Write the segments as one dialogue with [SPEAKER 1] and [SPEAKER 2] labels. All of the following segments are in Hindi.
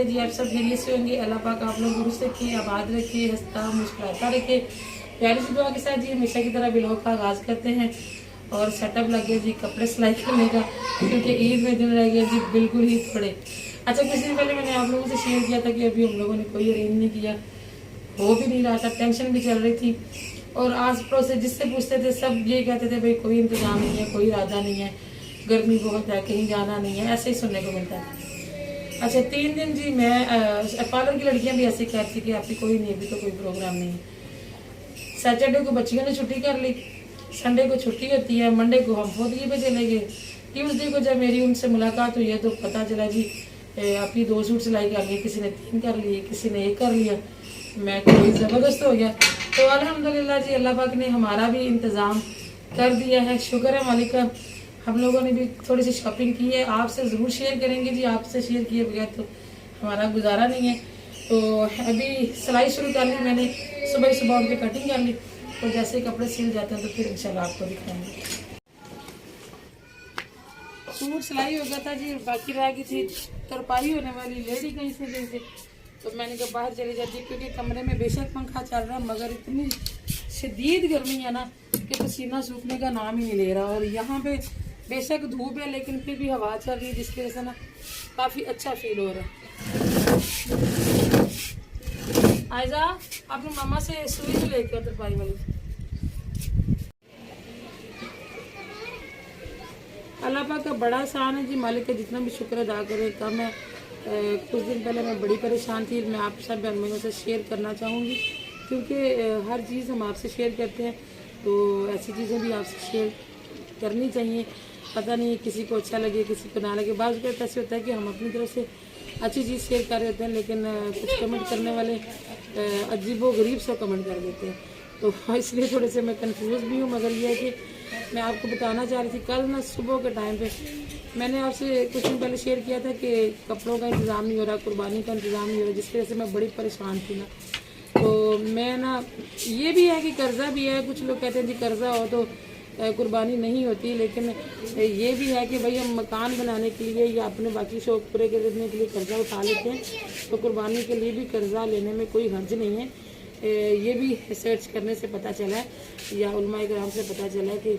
[SPEAKER 1] है जी, आप सब खैरियत से होंगे। अल्लाह पाक आप लोग दुरुस्त रखे, आबाद रखे, हंसता मुस्कुराता रखे। प्यारी सी दुआ के साथ जी हमेशा की तरह व्लॉग का आगाज़ करते हैं और सेटअप लग गया जी कपड़े सिलाई करने का, क्योंकि ईद में दिन रह गया जी बिल्कुल ही थोड़े। अच्छा, कुछ दिन पहले मैंने आप लोगों से शेयर किया था कि अभी हम लोगों ने कोई अरेंज नहीं किया, हो भी नहीं रहा था, टेंशन भी चल रही थी। और आस पड़ोस से जिससे पूछते थे सब ये कहते थे भाई कोई इंतजाम नहीं है, कोई इरादा नहीं है, गर्मी बहुत है, कहीं जाना नहीं है, ऐसे ही सुनने को मिलता है। अच्छा, 3 दिन जी मैं पार्लर की लड़कियां भी ऐसे कहती कि आपकी कोई नहीं, अभी तो कोई प्रोग्राम नहीं है। सैटरडे को बच्चियों ने छुट्टी कर ली, संडे को छुट्टी होती है, मंडे को हम फौदगी पे चले गए। ट्यूसडे को जब मेरी उनसे मुलाकात हुई है तो पता चला जी आपकी 2 सूट सिलाई कर लिए, किसी ने 3 कर लिए, किसी ने 1 कर लिया। मैं कोई ज़बरदस्त हो गया। तो अल्हम्दुलिल्लाह जी, अल्लाह पाक ने हमारा भी इंतज़ाम कर दिया है, शुक्र है मालिक का। हम लोगों ने भी थोड़ी सी शॉपिंग की है, आपसे ज़रूर शेयर करेंगे जी, आपसे शेयर किए बगैर तो हमारा गुजारा नहीं है। तो अभी सिलाई शुरू कर ली मैंने, सुबह सुबह उनकी कटिंग कर ली, तो जैसे ही कपड़े सिल जाते हैं तो फिर इंशाल्लाह आपको दिखाएंगे। सूट सिलाई हो गया था जी, बाकी रह गई थी तरपाई होने वाली, लेडी कहीं से तो मैंने कहा बाहर चली जाती, क्योंकि कमरे में बेशक पंखा चल रहा है मगर इतनी शदीद गर्मी है ना कि पसीना सूखने का नाम ही नहीं ले रहा। और यहाँ पे बेशक धूप है लेकिन फिर भी हवा चल रही है, जिसकी वजह से ना काफ़ी अच्छा फील हो रहा है। आयजा, अपनी मम्मा से सुई तो लेके आओ तरपाई वाली। अल्लाह पाक का बड़ा आसान है जी, मालिक का जितना भी शुक्र अदा करे कम है। कुछ दिन पहले मैं बड़ी परेशान थी, मैं आप सब बहनों से शेयर करना चाहूँगी, क्योंकि हर चीज़ हम आपसे शेयर करते हैं तो ऐसी चीज़ें भी आपसे शेयर करनी चाहिए। पता नहीं किसी को अच्छा लगे किसी को ना लगे, बाज़ बार ऐसे होता है कि हम अपनी तरफ से अच्छी चीज़ शेयर कर रहे होते हैं लेकिन कुछ कमेंट करने वाले अजीब व गरीब सा कमेंट कर देते हैं, तो इसलिए थोड़े से मैं कंफ्यूज भी हूँ। मगर ये है कि मैं आपको बताना चाह रही थी, कल ना सुबह के टाइम पे मैंने आपसे कुछ दिन पहले शेयर किया था कि कपड़ों का इंतज़ाम नहीं हो रहा, कुर्बानी का इंतज़ाम नहीं हो रहा, जिसकी वजह से मैं बड़ी परेशान थी ना। तो मैं ना, ये भी है कि कर्जा भी है, कुछ लोग कहते हैं जी कर्जा हो तो कुर्बानी नहीं होती, लेकिन ये भी है कि भाई हम मकान बनाने के लिए या अपने बाकी शौक पूरे करने के लिए कर्जा उठा लेते हैं, तो कुर्बानी के लिए भी कर्जा लेने में कोई हर्ज नहीं है। ये भी रिसर्च करने से पता चला है या उलमा इकराम से पता चला है कि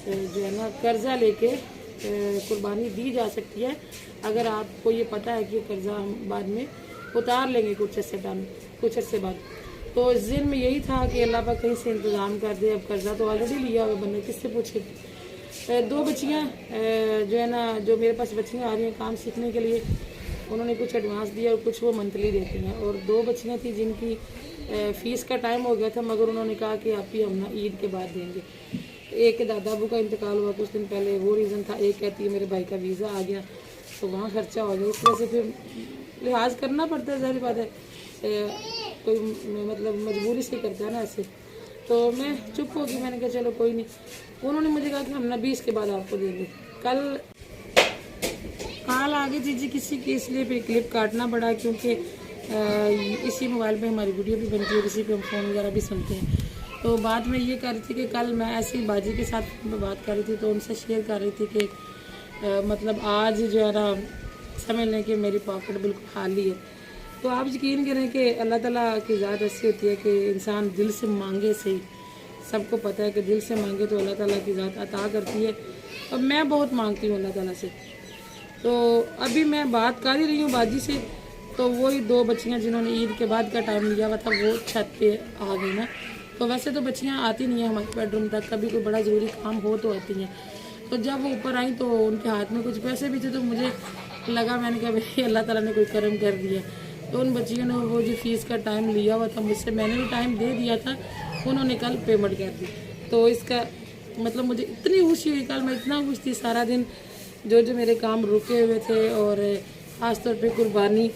[SPEAKER 1] जो है ना कर्जा लेके कुर्बानी दी जा सकती है, अगर आपको ये पता है कि कर्जा हम बाद में उतार लेंगे कुछ अरसे बाद। तो इस दिन में यही था कि अल्लाह पाक कहीं से इंतज़ाम कर दे। अब कर्जा तो ऑलरेडी लिया हुआ बंदे, किससे पूछे। 2 बच्चियाँ जो है ना, जो मेरे पास बच्चियाँ आ रही हैं काम सीखने के लिए, उन्होंने कुछ एडवांस दिया और कुछ वो मंथली देती हैं। और 2 बच्चियाँ थी जिनकी फ़ीस का टाइम हो गया था, मगर उन्होंने कहा कि आप ही हम ना ईद के बाद देंगे। एक के दादा अबू का इंतकाल हुआ कुछ दिन पहले, वो रीज़न था। एक कहती है मेरे भाई का वीज़ा आ गया तो वहाँ खर्चा हो गया, इस वजह से फिर लिहाज करना पड़ता है, ज़ाहिर बात है, कोई मतलब मजबूरी से करता है ना ऐसे। तो मैं चुप हो गई, मैंने कहा चलो कोई नहीं। उन्होंने मुझे कहा कि हम ना 20 के बाद आपको देंगे। कल आगे जी किसी के, इसलिए फिर क्लिप काटना पड़ा, क्योंकि इसी मोबाइल पे हमारी वीडियो भी बनती है, इसी पे हम फ़ोन वगैरह भी सुनते हैं। तो बात मैं ये कर रही थी कि कल मैं ऐसी बाजी के साथ बात कर रही थी तो उनसे शेयर कर रही थी कि मतलब आज जो है ना समझ लें कि मेरी पॉकेट बिल्कुल खाली है। तो आप यकीन करें कि अल्लाह ताला की ज़ात ऐसी होती है कि इंसान दिल से मांगे सही, सबको पता है कि दिल से मांगे तो अल्लाह ताला की ज़ात अता करती है। और मैं बहुत मांगती हूँ अल्लाह ताला से। तो अभी मैं बात कर ही रही हूँ बाजी से, तो वही 2 बच्चियाँ जिन्होंने ईद के बाद का टाइम लिया हुआ था वो छत पे आ गई ना। तो वैसे तो बच्चियाँ आती नहीं है हमारे बेडरूम तक, कभी कोई बड़ा ज़रूरी काम हो तो आती हैं। तो जब वो ऊपर आई तो उनके हाथ में कुछ पैसे भी थे, तो मुझे लगा, मैंने कहा भाई अल्लाह ताला ने कोई करम कर दिया। तो उन बच्चियों ने वो जो फ़ीस का टाइम लिया हुआ था मुझसे, मैंने भी टाइम दे दिया था, उन्होंने कल पेमेंट कर दी। तो इसका मतलब मुझे इतनी खुशी हुई, कल मैं इतना खुश थी सारा दिन, जो मेरे काम रुके हुए थे और ख़ास तौर पे कुर्बानी।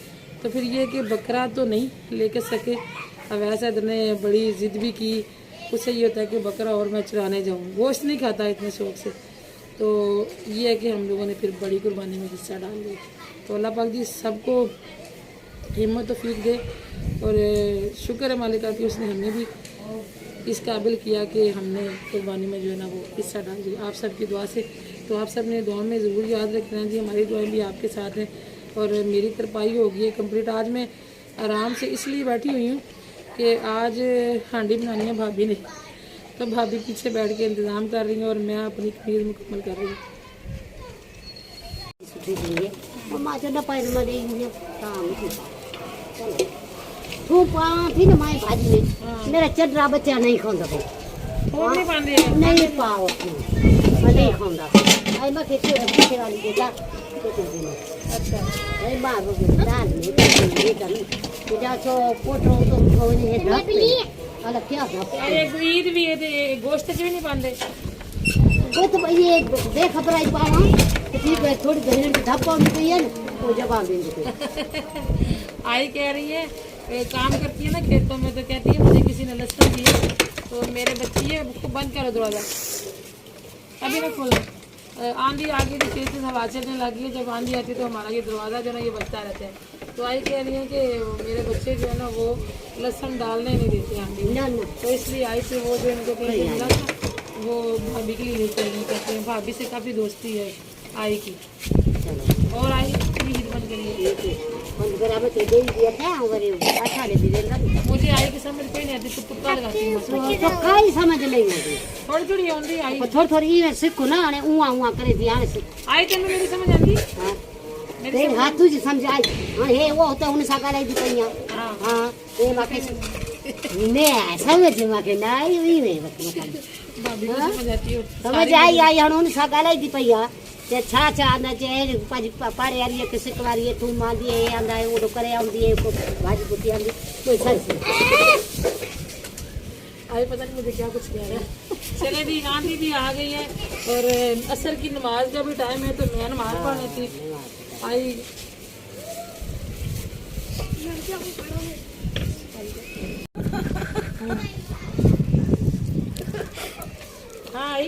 [SPEAKER 1] तो फिर ये कि बकरा तो नहीं लेके सके, अब ऐसा ने बड़ी ज़िद भी की, उससे ये होता है कि बकरा और मैं चुराने जाऊँ, गोश्त नहीं खाता इतने शौक़ से। तो ये है कि हम लोगों ने फिर बड़ी कुर्बानी में हिस्सा डाल लिया। तो अल्लाह पाक जी सबको हिम्मत तौफीक दे, और शुक्र है मालिक का कि उसने हमें भी इस काबिल किया कि हमने कुर्बानी में जो है ना वो हिस्सा डाल दिया आप सबकी दुआ से। तो आप सब ने दुआ में ज़रूर याद रखना जी, हमारी दुआएं भी आपके साथ हैं। और मेरी तरपाई हो गई है कंप्लीट। आज मैं आराम से इसलिए बैठी हुई हूँ कि आज हांडी बनानी है भाभी ने, तो भाभी पीछे बैठ के इंतज़ाम कर रही हैं और मैं अपनी कमीज़ मुकम्मल कर रही हूँ।
[SPEAKER 2] मेरा चदरा बच्चा नहीं खांदा नहीं पाओ नहीं खांदा आई मैं पीछे वाली बेटा अच्छा आई बार हो गई दाल में बेटा छो पोटो तो कोनी है ढक अलग क्या ढक
[SPEAKER 1] अरे ईद भी है तो गोश्त भी नहीं पाते
[SPEAKER 2] वो तो ये देख खबर आई पावा तो ठीक है थोड़ी देर में ढप पाऊंगी तो ये वो जवाब देंगे
[SPEAKER 1] आई कह रही है काम करती है ना खेतों में, तो कहती है मुझे किसी ने लहसुन दिया तो मेरे बच्ची है उसको बंद करो दरवाज़ा अभी ना खोलो। आंधी आ गई तो तेज तेज हवा चलने लगी है, जब आंधी आती है तो हमारा ये दरवाज़ा जो है ना ये बचता रहता है। तो आई कह रही है कि मेरे बच्चे जो है ना वो लहसुन डालने नहीं देते आंधी में, तो इसलिए आई थी वो जो इनको कहीं मिला था वो भाभी के लिए लेकर आई, कहते हैं भाभी से काफ़ी दोस्ती है आई की। और आई ईद बन गई मुझे आई की समझ कोई नहीं आती, तो कुत्ता लगाती हूँ
[SPEAKER 2] तो कई समझ नहीं आती
[SPEAKER 1] थोड़ी थोड़ी आती आई
[SPEAKER 2] थोड़ी थोड़ी ये सीखो ना ने उआ उआ करे दी आने से
[SPEAKER 1] आई तेन मेरी समझ आती
[SPEAKER 2] हां तेरे हाथ तुझे समझ आई हां हे वो होता उन साका लाई दी पईया हां ये माके मैं समझ माके नहीं हुई नहीं
[SPEAKER 1] भाभी को समझ आती हो
[SPEAKER 2] समझ आई हन उन साका लाई दी पईया ते छा छा ना जे पारे यार ये किसे कवारी है तू मां दी है आंदा है वो करे आंदी है को भाजी बुती आंदी कोई सच
[SPEAKER 1] आई पता नहीं मुझे क्या कुछ कह रहा है। चले भी आंधी भी आ गई है और असर की नमाज का भी टाइम है तो मैं नमाज पढ़ लेती आई हाँ आई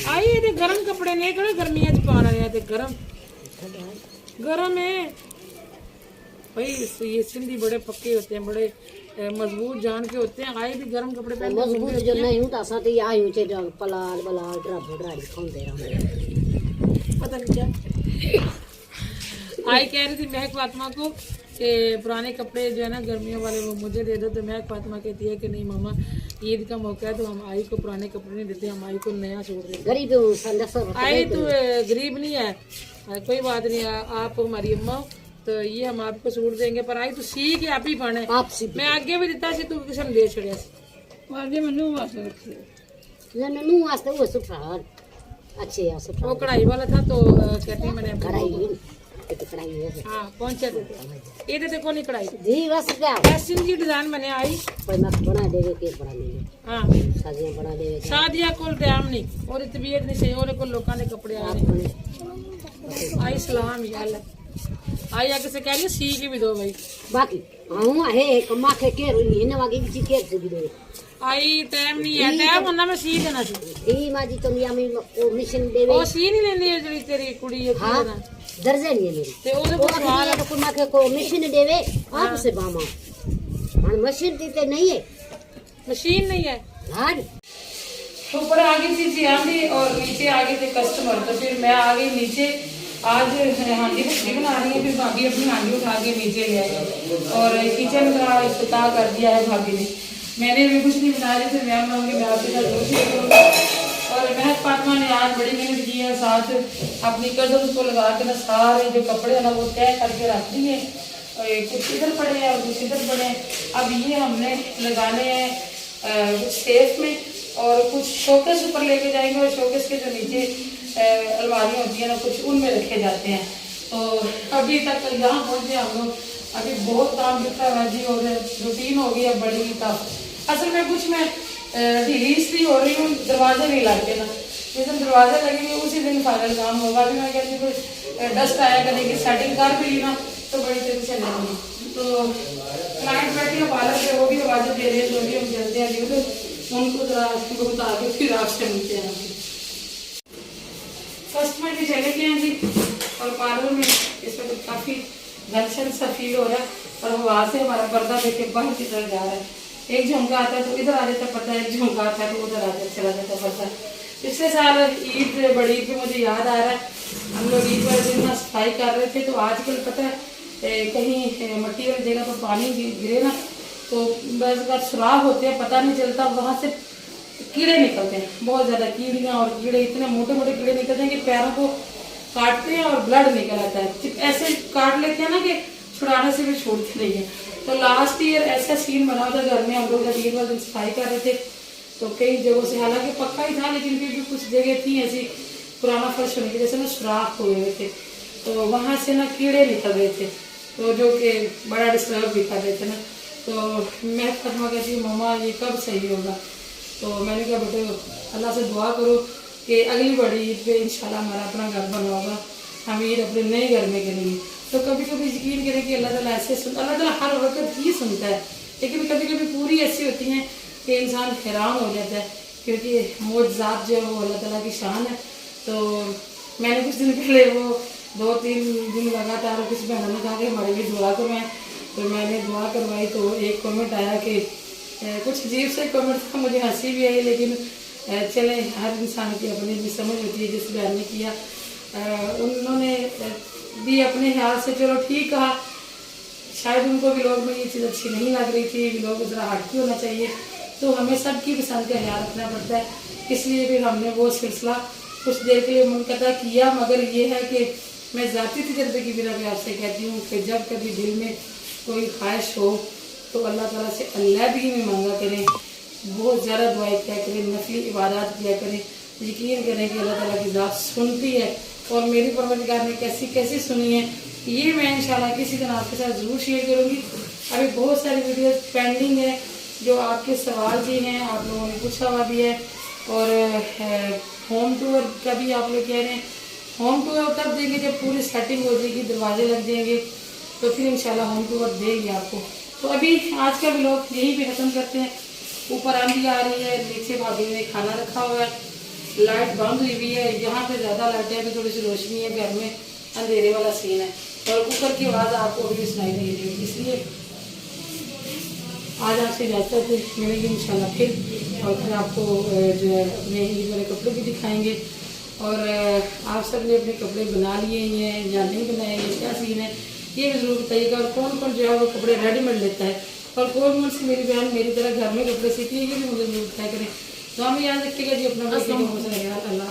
[SPEAKER 1] आई ये गरम कपड़े ने कड़ा गर्मियां च पाना है ते गरम है भाई। ये सिंधी बड़े पक्के होते हैं, बड़े मजबूत जान के होते हैं। आए भी गरम कपड़े पहन
[SPEAKER 2] मजबूत जो नहीं हूं तासा ते आयु चे पलाल बलाल ड्राबो ड्राड़ी खांदे रहंदे
[SPEAKER 1] पता नहीं क्या। आई कह रही थी महक फातिमा को कि पुराने कपड़े जो है ना गर्मियों वाले वो मुझे दे दो, तो महक फातिमा कहती है कि नहीं मामा ईद का मौका है तो हम आई को पुराने कपड़े नहीं देते, हम आई को नया सूट देते।
[SPEAKER 2] गरीब
[SPEAKER 1] आई तो गरीब नहीं है, कोई बात नहीं, आप हमारी अम्मा तो ये हम आपको सूट देंगे, पर आई तो सी के आप ही पाने मैं आगे भी दिता सी तू किसी ने दे छड़िया आगे मैनू
[SPEAKER 2] वास्ते वो सुठा अच्छे आ सुठा
[SPEAKER 1] वो कढ़ाई वाला था तो कहती मैंने
[SPEAKER 2] कढ़ाई
[SPEAKER 1] हाँ पहुंचा देते ये देते कौन ही कढ़ाई
[SPEAKER 2] जी बस क्या
[SPEAKER 1] ऐसी की डिजाइन मैंने आई
[SPEAKER 2] कोई मत बना देवे के बना ले
[SPEAKER 1] हाँ
[SPEAKER 2] शादियां बना देवे
[SPEAKER 1] शादियां कोल टाइम नहीं और तबीयत नहीं सही और को लोगों ने कपड़े आ रहे आई सलाम यार आई आगे से कह रही है सी के भी दो भाई
[SPEAKER 2] बाकी हां है कमा के इन वागे की के से भी दे
[SPEAKER 1] आई टाइम नहीं है टाइम होना मैं सी देना सी
[SPEAKER 2] ई माजी तो मियां में ओ मिशन देवे
[SPEAKER 1] ओ सी नहीं लेंदी जेडी तेरी कुड़ी है
[SPEAKER 2] हां दर्जे नहीं है मेरी
[SPEAKER 1] ते ओदे को सवाल
[SPEAKER 2] है तो कुमा के को मिशन देवे आप से बामा हां मशीन दी नहीं है
[SPEAKER 1] मशीन नहीं है
[SPEAKER 2] हां
[SPEAKER 1] ऊपर आ गई थी जी आंधी और नीचे आ गए थे कस्टमर, तो फिर मैं आ गई नीचे। आज हांडी मछली बना रही है, फिर भाभी अपनी हांडी उठा के नीचे ले आई और किचन का इफ्तिताह कर दिया है भाभी ने। मैंने भी कुछ नहीं बना रही थी, मैं बनाऊंगी, मैं आपके साथ रोटी करूँगी। और महक फातिमा ने आज बड़ी मेहनत की है, साथ अपनी कजन को लगा के ना सारे जो कपड़े है ना वो तय करके रख दिए, कुछ इधर पड़े हैं और कुछ इधर पड़े हैं। अब ये हमने लगाने हैं कुछ सेफ में और कुछ शोकेस ऊपर लेके जाएंगे और शोकेस के जो नीचे अलमारियाँ होती है ना कुछ उनमें रखे जाते हैं। तो अभी तक यहाँ पहुँचे हम लोग, अभी बहुत काम दिखता है जी और रूटीन हो गई है बड़ी टफ। असल में कुछ मैं ढीली इसलिए हो रही हूँ, दरवाजे नहीं लगते ना, जिस दिन दरवाजे लगेंगे उसी दिन फाइनल काम होगा। अभी मैं कहती हूँ डस्ट आया करने की सेटिंग कर भी ली ना तो बड़ी टेंशन लगेगी। तो क्लाइंट बैठे हैं पार्लर पे, वो भी आवाज़ें दे रहे हैं, जो भी हम चलते हैं उनको जरा बता के फिर आपसे मिलते हैं। कस्टमर भी चले गए हैं जी और पार्लर में इस वक्त काफ़ी घर्षण सा फील हो रहा है और हवा से हमारा पर्दा देख के बाहर की तरफ जा रहा है। एक झुमका आता है तो इधर आ जाता पर्दा, एक झुमका आता है तो उधर आ चला जाता पर्दा। पिछले साल ईद, बड़ी ईद पे मुझे याद आ रहा है, हम लोग ईद वाले दिन सफाई कर रहे थे, तो आजकल पता है कहीं मट्टी वाली जगह पर पानी गिरे ना तो बस अगर सुराख होते हैं, पता नहीं चलता, वहाँ से कीड़े निकलते हैं, बहुत ज़्यादा कीड़ियाँ और कीड़े, इतने मोटे मोटे कीड़े निकलते हैं कि पैरों को काटते हैं और ब्लड निकल आता है, ऐसे काट लेते हैं ना कि छुड़ाने से भी छोड़ते नहीं है। तो लास्ट ईयर ऐसा सीन बना था घर में, हम लोग जब ईद वाले दिन सफाई कर रहे थे तो कई जगहों से, हालांकि पक्का ही था लेकिन फिर भी कुछ जगह थी ऐसी पुराना फर्श होने की वजह से ना सुराख हुए हुए थे, तो वहाँ से ना कीड़े निकल रहे थे, तो जो कि बड़ा डिस्टर्ब भी कर रहे थे ना। तो मैं फरमा कहती हूँ मम्मा ये कब सही होगा, तो मैंने कहा बेटे अल्लाह से दुआ करो कि अगली बड़ी ईद पे इंशाल्लाह हमारा अपना घर बना होगा, हम ईद अपने नए घर में करेंगे। तो कभी कभी यकीन करें कि अल्लाह ताला ऐसे अल्लाह ताला हर वक्त ही सुनता है, लेकिन कभी कभी पूरी ऐसी होती हैं कि इंसान हैरान हो जाता है, क्योंकि मौजज़ात जो है वो अल्लाह ताला की शान है। तो मैंने कुछ दिन पहले वो 2-3 दिन लगातार कुछ बहनों ने कहा कि हमारे लिए दुआ करवाएं, तो मैंने दुआ करवाई तो एक कमेंट आया कि कुछ अजीब से कमेंट था, मुझे हंसी भी आई, लेकिन चले हर इंसान की अपनी भी समझ होती है। जिस बहन ने किया उन्होंने भी अपने ख्याल से चलो ठीक कहा, शायद उनको व्लॉग में ये चीज़ अच्छी नहीं लग रही थी, व्लॉग ज़रा हटके होना चाहिए, तो हमें सबकी पसंद का ख्याल रखना पड़ता है, इसलिए फिर हमने वो सिलसिला कुछ देर के लिए मुनक़ता किया। मगर ये है कि मैं ज़ाती तजर्बे की बिना भी आपसे कहती हूँ कि जब कभी दिल में कोई ख्वाहिश हो तो अल्लाह ताला से अल्लाहगी में मांगा करें, बहुत ज़्यादा दुआएं किया करें, नफली इबादत किया करें, यकीन करें कि अल्लाह ताला की ज़ात सुनती है। और मेरी परवरदिगार ने कैसी कैसी सुनी है ये मैं इंशाल्लाह किसी दिन आपके साथ ज़रूर शेयर करूँगी। अभी बहुत सारी वीडियोस पेंडिंग है, जो आपके सवाल भी हैं, आप लोगों ने पूछा हुआ भी है, और होम टूर का भी आप लोग कह रहे हैं। होम टूर तब देंगे जब पूरी सेटिंग हो जाएगी, दरवाजे लग जाएंगे, तो फिर इंशाल्लाह होम टूर देंगे आपको। तो अभी आज का व्लॉग यहीं पे ख़त्म करते हैं। ऊपर आंधी आ रही है, नीचे भाभी ने खाना रखा हुआ है, लाइट बंद हुई हुई है, यहाँ पे ज़्यादा लाइट है, तो थोड़ी सी रोशनी है, घर में अंधेरे वाला सीन है, और कुकर की आवाज़ आपको अभी सुनाई नहीं देगी। इसलिए आज आपसे इजाज़त है, मिलेंगे इंशाल्लाह फिर, और फिर आपको जो है अपने ईद वाले कपड़े भी दिखाएंगे। और आप सब ने अपने कपड़े बना लिए हैं या नहीं बनाए, ये क्या सीन है ये भी ज़रूर बताइएगा। और कौन कौन जो है वो कपड़े रेडीमेड लेता है, और कौन कौन सी मेरी बहन मेरी तरह घर में कपड़े सीती है, ये भी मुझे ज़रूर बताया करें। तो हमें याद रखिएगा जी अपना, अल्लाह।